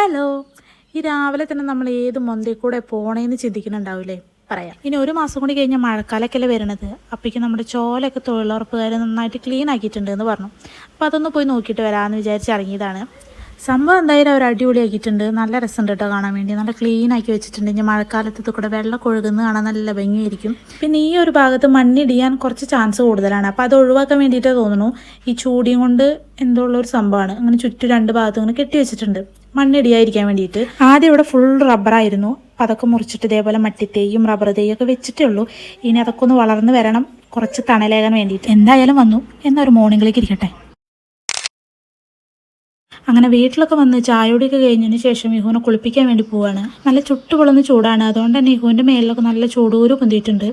Hello, ഈ രാവിലെ തന്നെ നമ്മൾ ഏത് മൊന്തയിൽ കൂടെ പോണേന്ന് ചിന്തിക്കുന്നുണ്ടാവില്ലേ? പറയാം. ഇനി ഒരു മാസം കൂടി കഴിഞ്ഞാൽ മഴക്കാലമൊക്കെയല്ലേ വരണത്. അപ്പോഴേക്കും നമ്മുടെ ചോലൊക്കെ തൊഴിലുറപ്പുകാർ നന്നായിട്ട് ക്ലീൻ ആക്കിയിട്ടുണ്ട് എന്ന് പറഞ്ഞു. അപ്പോൾ അതൊന്ന് പോയി നോക്കിയിട്ട് വരാമെന്ന് വിചാരിച്ച് ഇറങ്ങിയതാണ്. സംഭവം എന്തായാലും അവർ അടിപൊളിയാക്കിയിട്ടുണ്ട്. നല്ല രസമുണ്ട് കേട്ടോ കാണാൻ വേണ്ടി. നല്ല ക്ലീൻ ആക്കി വെച്ചിട്ടുണ്ട്. ഇനി മഴക്കാലത്ത് കൂടെ വെള്ളം ഒഴുകുന്ന കാണാൻ നല്ല ഭംഗിയായിരിക്കും. പിന്നെ ഈ ഒരു ഭാഗത്ത് മണ്ണിടിയാൻ കുറച്ച് ചാൻസ് കൂടുതലാണ്. അപ്പോൾ അത് ഒഴിവാക്കാൻ വേണ്ടിയിട്ടേ തോന്നുന്നു ഈ ചൂടിയും കൊണ്ട് എന്തോ ഉള്ളൊരു സംഭവമാണ്. അങ്ങനെ ചുറ്റും രണ്ട് ഭാഗത്തും ഇങ്ങനെ കെട്ടി വെച്ചിട്ടുണ്ട് മണ്ണിടിയായിരിക്കാൻ വേണ്ടിയിട്ട്. ആദ്യം ഇവിടെ ഫുൾ റബ്ബറായിരുന്നു. അപ്പം അതൊക്കെ മുറിച്ചിട്ട് ഇതേപോലെ മട്ടിത്തേയും റബ്ബർ തേയും ഒക്കെ വെച്ചിട്ടേ ഉള്ളൂ. ഇനി അതൊക്കെ ഒന്ന് വളർന്ന് വരണം, കുറച്ച് തണലേകാൻ വേണ്ടിയിട്ട്. എന്തായാലും വന്നു എന്നൊരു മോർണിംഗിലേക്ക് ഇരിക്കട്ടെ. അങ്ങനെ വീട്ടിലൊക്കെ വന്ന് ചായയോടെയൊക്കെ കഴിഞ്ഞതിന് ശേഷം ഇഹുവിനെ കുളിപ്പിക്കാൻ വേണ്ടി പോവാണ്. നല്ല ചുട്ടുപൊള്ളുന്ന ചൂടാണ്. അതുകൊണ്ട് തന്നെ ഇഹുവിൻ്റെ മേലിലൊക്കെ നല്ല ചൂടൂര് പൊന്തിയിട്ടുണ്ട്.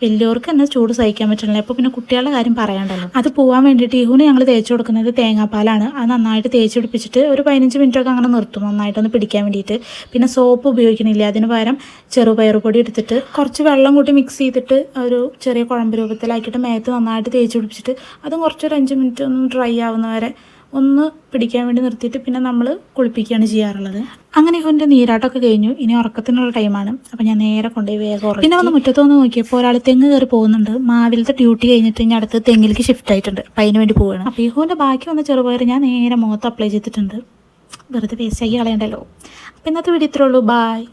വലിയവർക്ക് തന്നെ ചൂട് സഹിക്കാൻ പറ്റുന്നില്ല. അപ്പോൾ പിന്നെ കുട്ടികളുടെ കാര്യം പറയണ്ടല്ലോ. അത് പോകാൻ വേണ്ടിയിട്ട് ഇഹുവിന് ഞങ്ങൾ തേച്ച് കൊടുക്കുന്നത് തേങ്ങാപ്പാലാണ്. അത് നന്നായിട്ട് തേച്ച് പിടിപ്പിച്ചിട്ട് ഒരു 15 മിനിറ്റൊക്കെ അങ്ങനെ നിർത്തും, നന്നായിട്ടൊന്ന് പിടിക്കാൻ വേണ്ടിയിട്ട്. പിന്നെ സോപ്പ് ഉപയോഗിക്കണില്ല. അതിന് പകരം ചെറുപയറുപൊടി എടുത്തിട്ട് കുറച്ച് വെള്ളം കൂട്ടി മിക്സ് ചെയ്തിട്ട് ഒരു ചെറിയ കുഴമ്പ് രൂപത്തിലാക്കിയിട്ട് മേത്ത് നന്നായിട്ട് തേച്ച് പിടിപ്പിച്ചിട്ട് അതും കുറച്ചൊരു 5 മിനിറ്റ് ഒന്ന് ഡ്രൈ ആവുന്നവരെ ഒന്ന് പിടിക്കാൻ വേണ്ടി നിർത്തിയിട്ട് പിന്നെ നമ്മൾ കുളിപ്പിക്കുകയാണ് ചെയ്യാറുള്ളത്. അങ്ങനെ ഇവൻ്റെ നീരാട്ടമൊക്കെ കഴിഞ്ഞു. ഇനി ഉറക്കത്തിനുള്ള ടൈമാണ്. അപ്പം ഞാൻ നേരെ കൊണ്ടുപോയി വേഗം ഉറങ്ങി. പിന്നെ വന്ന് മുറ്റത്തൊന്ന് നോക്കിയപ്പോൾ ഒരാൾ തെങ്ങ് കയറി പോകുന്നുണ്ട്. മാവിലത്തെ ഡ്യൂട്ടി കഴിഞ്ഞിട്ട് ഇനി അടുത്ത് തെങ്ങിലേക്ക് ഷിഫ്റ്റ് ആയിട്ടുണ്ട്. അപ്പം അതിന് വേണ്ടി പോവുകയാണ്. അപ്പോൾ ഇഹുവിൻ്റെ ബാക്കി വന്ന ചെറുപയർ ഞാൻ നേരെ മുഖത്ത് അപ്ലൈ ചെയ്തിട്ടുണ്ട്. വെറുതെ വേസ്റ്റാക്കി കളയണ്ടല്ലോ. അപ്പം ഇന്നത്തെ വീഡിയോ ഇത്രേ ഉള്ളൂ. ബായ്.